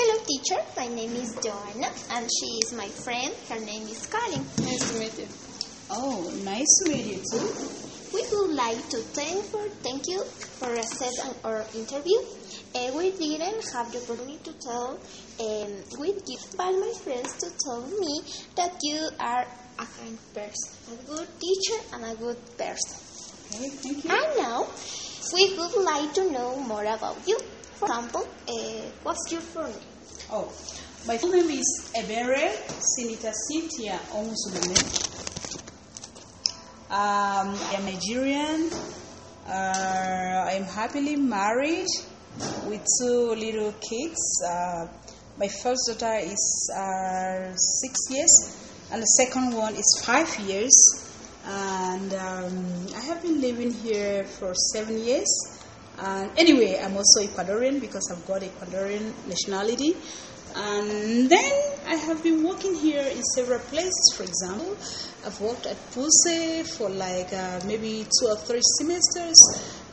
Hello, teacher. My name is Johana, and she is my friend. Her name is Karen. Nice to meet you. Oh, nice to meet you too. We would like to thank you for accepting our interview. We didn't have the opportunity to tell with you, but my friends told me that you are a kind person, a good teacher, and a good person. Okay, thank you. And now, we would like to know more about you. For example, what's your full name? Oh, my full name is Ebere Senator Cynthia Omusuleme. I am Nigerian. I am happily married with 2 little kids. My first daughter is 6 years, and the second one is 5 years. And I have been living here for 7 years. And anyway, I'm also Ecuadorian because I've got Ecuadorian nationality. And then I have been working here in several places. For example, I've worked at Pulse for like maybe 2 or 3 semesters,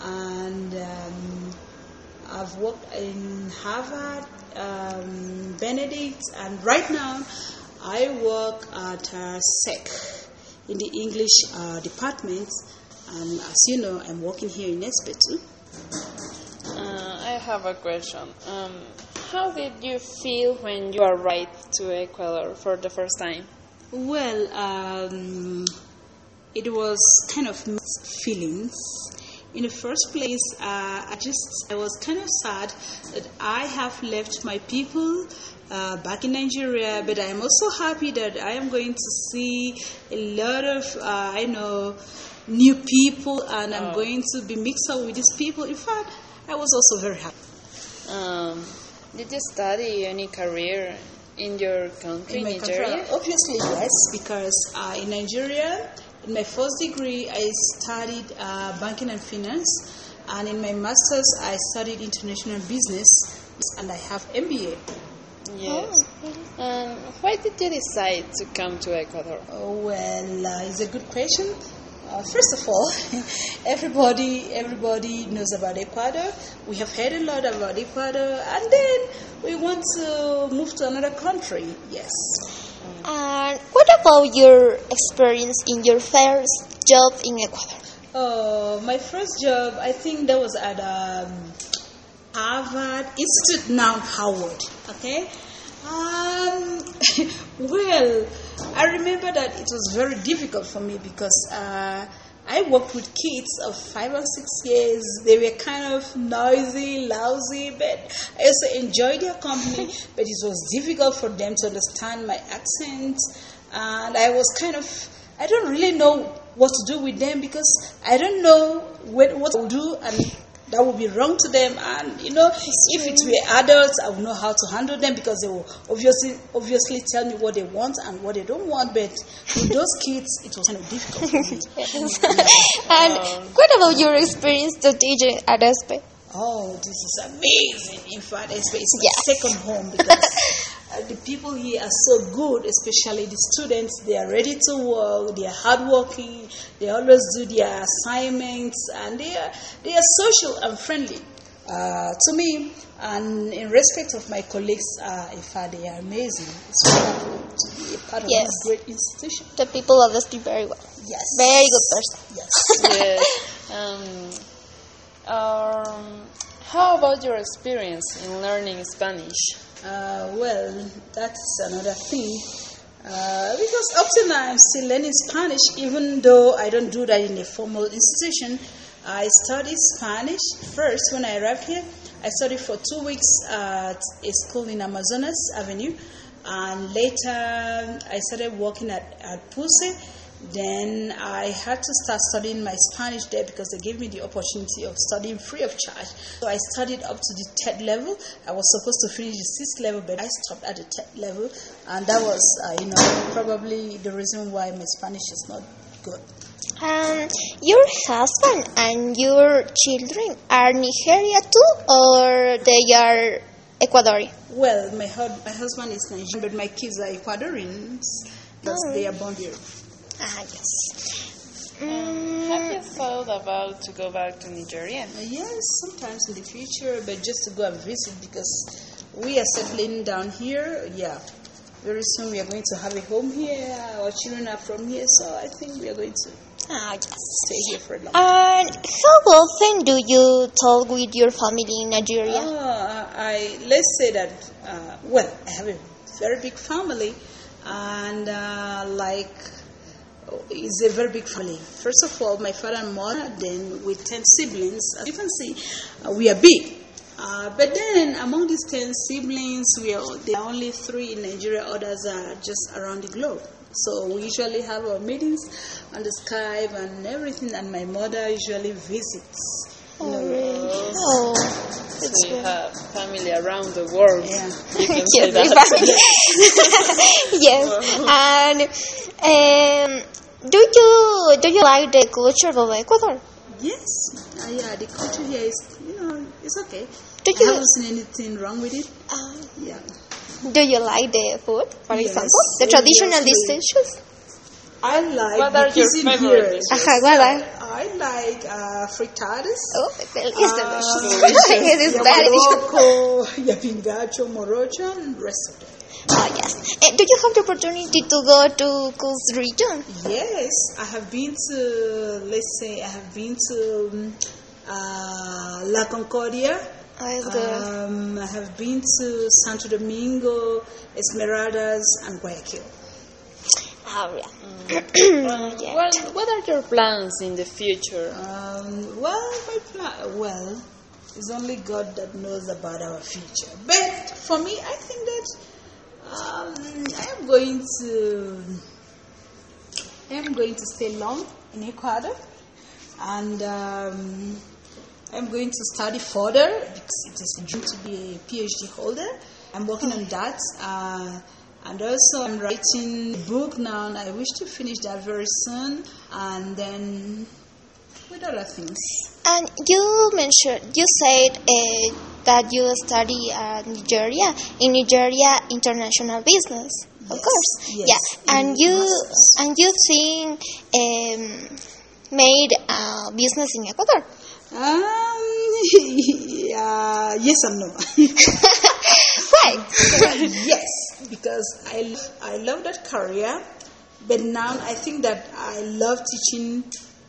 and I've worked in Harvard, Benedict, and right now I work at SEC in the English department. And as you know, I'm working here in Espe too. I have a question. How did you feel when you arrived to Ecuador for the first time? Well, it was kind of mixed feelings. In the first place, I was kind of sad that I have left my people back in Nigeria, but I am also happy that I am going to see a lot of, new people, and I'm going to be mixed up with these people. In fact, I was also very happy. Did you study any career in your country, In my Nigeria? country, obviously, yes, because in Nigeria, in my first degree, I studied banking and finance, and in my master's, I studied international business, and I have MBA. Yes. Why did you decide to come to Ecuador? Oh, well, it's a good question. First of all, everybody knows about Ecuador. We have heard a lot about Ecuador, and then we want to move to another country. Yes. And what about your experience in your first job in Ecuador? My first job, I think that was at Harvard Institute, now Howard. Okay. Well, I remember that it was very difficult for me because I worked with kids of 5 or 6 years. They were kind of noisy, lousy, but I also enjoyed their company. But it was difficult for them to understand my accent, and I don't really know what to do with them because I don't know what to do, and that would be wrong to them. And if it were adults, I would know how to handle them because they will obviously tell me what they want and what they don't want. But with those kids, it was kind of difficult for me. Yes. And what about your experience to teach at ESPE? Oh, this is amazing. In fact, ESPE is my second home because the people here are so good, especially the students. They are ready to work, they are hardworking, they always do their assignments, and they are social and friendly to me. And in respect of my colleagues, in fact, they are amazing. It's wonderful to be a part of this great institution. The people understand very well. Yes. Very good person. Yes. Yes. How about your experience in learning Spanish? Well, that's another thing. Because up till now I'm still learning Spanish, even though I don't do that in a formal institution. I studied Spanish first when I arrived here. I studied for 2 weeks at a school in Amazonas Avenue, and later I started working at Pulse. Then I had to start studying my Spanish there because they gave me the opportunity of studying free of charge. So I studied up to the 3rd level. I was supposed to finish the 6th level, but I stopped at the 3rd level, and that was, probably the reason why my Spanish is not good. Your husband and your children are Nigeria too, or they are Ecuadorian? Well, my husband is Nigerian, but my kids are Ecuadorians because they are born here. Yes. Have you thought about to go back to Nigeria? Yes, sometimes in the future, but just to go and visit because we are settling down here. Yeah, very soon we are going to have a home here. Our children are from here, so I think we are going to Yes. stay here for a long time. And how often do you talk with your family in Nigeria? Let's say that. Well, I have a very big family, and it's a very big family. First of all, my father and mother, then with 10 siblings. As you can see, we are big. But then among these 10 siblings, there are only 3 in Nigeria, others are just around the globe. So we usually have our meetings on the Skype and everything, and my mother usually visits. Really? So you have family around the world. Yeah. You can Yes, say that. Yes. And do you like the culture of Ecuador? Yes. Yeah, the culture here is, it's okay. Do I you haven't seen anything wrong with it. Yeah. do you like the food, for Yes. example, the traditional Yes, dishes? I like What the are your cuisine favorite here. dishes? What are? I like frittatas. Oh, it's delicious. It is Yeah, very Morocco, yapingacho, morocho, and rest of them. yes. Do you have the opportunity to go to Coast region? Yes, I have been to, La Concordia. Oh, it's good. I have been to Santo Domingo, Esmeraldas, and Guayaquil. Oh, yeah. What are your plans in the future? Well, it's only God that knows about our future. But for me, I think that I am going to stay long in Ecuador, and I'm going to study further because it is a dream to be a PhD holder. I'm working on that. And also, I'm writing a book now, and I wish to finish that very soon. And then, with other things. And you said that you study at Nigeria, in Nigeria international business, of Yes, course. yes, Yeah, and you think made a business in Ecuador? Yes and no. Why? Yes, because I love that career, but now I think that I love teaching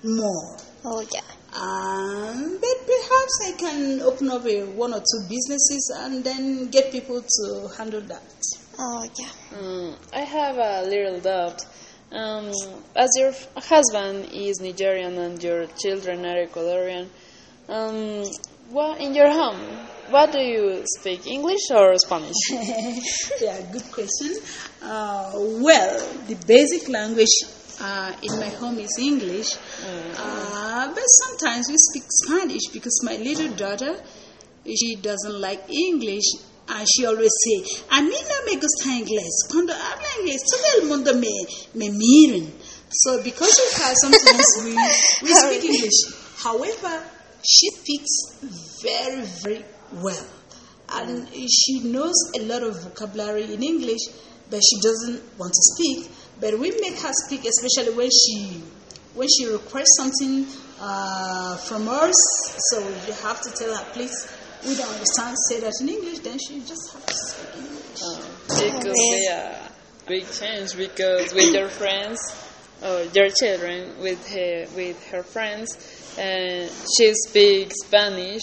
more. Oh yeah. But perhaps I can open up 1 or 2 businesses and then get people to handle that. Oh yeah. I have a little doubt. As your husband is Nigerian and your children are Ecuadorian, in your home, what do you speak, English or Spanish? Yeah, good question. Well, the basic language in my home is English, but sometimes we speak Spanish because my little daughter, she doesn't like English. And she always say, a mí no me gusta inglés. Cuando habla inglés, todo el mundo me miran. So because of her, sometimes we speak English. However, she speaks very, very well. And she knows a lot of vocabulary in English, but she doesn't want to speak. But we make her speak, especially when she requests something from us. So you have to tell her, please, we don't understand, say that in English, then she just has to speak English. It could be a big change because with your friends, or your children, with her friends, she speaks Spanish,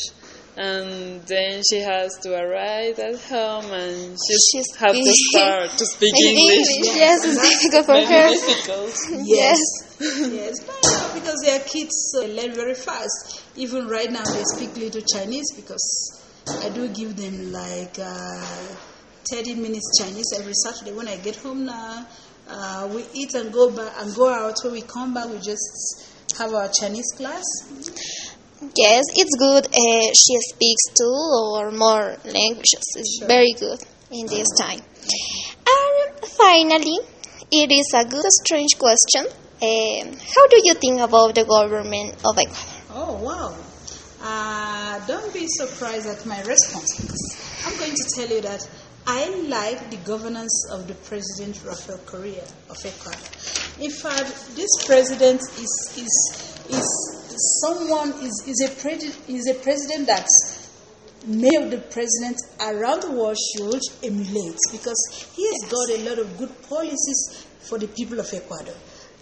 and then she has to arrive at home and she has to start to speak English. Yes, it's difficult for her. Difficult. Yes. Yes, but because they are kids, so they learn very fast. Even right now, they speak little Chinese because I do give them like 30 minutes Chinese every Saturday. When I get home now, we eat and go back and go out. When we come back, we just have our Chinese class. Yes, it's good. She speaks 2 or more languages. It's very good in this time. And finally, it is a good, strange question. How do you think about the government of Ecuador? Oh, wow. Don't be surprised at my response because I'm going to tell you that I like the governance of the President Rafael Correa of Ecuador. In fact, this president is a president that many of the presidents around the world should emulate, because he has got a lot of good policies for the people of Ecuador.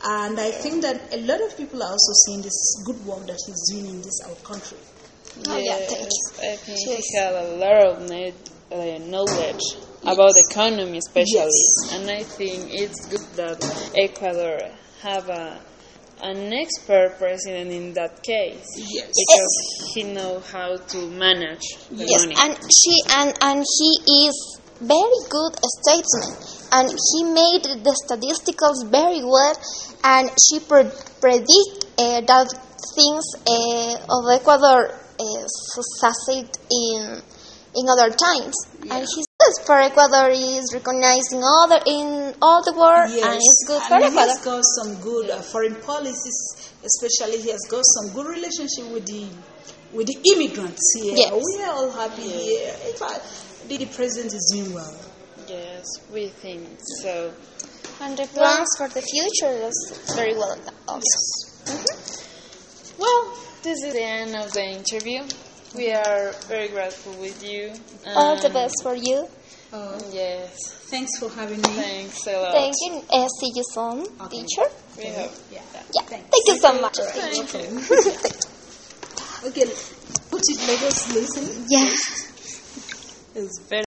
And I think that a lot of people are also seeing this good work that he's doing in this our country. Oh, yeah, Yes, thank you. I think he had a lot of knowledge about economy, especially, Yes. and I think it's good that Ecuador have an expert president in that case, Yes. because he knows how to manage the Yes, money. and he is very good statesman, and he made the statisticals very well, and she predict that things of Ecuador succeed in other times, and he says for Ecuador is recognized in all the world, and it's good for and he Ecuador. has got some good foreign policies, especially he has got some good relationship with the immigrants here. Yes. We are all happy here. In fact, the president is doing well. Yes, we think so. And the plans for the future is very well also. Well, this is the end of the interview. We are very grateful with you. All the best for you. Yes, Thanks for having me. thanks a lot. Thank you. See you soon, teacher. We hope. Yeah. Yeah. Thank you so much. Thank you. Okay, let us listen. Yeah. It's very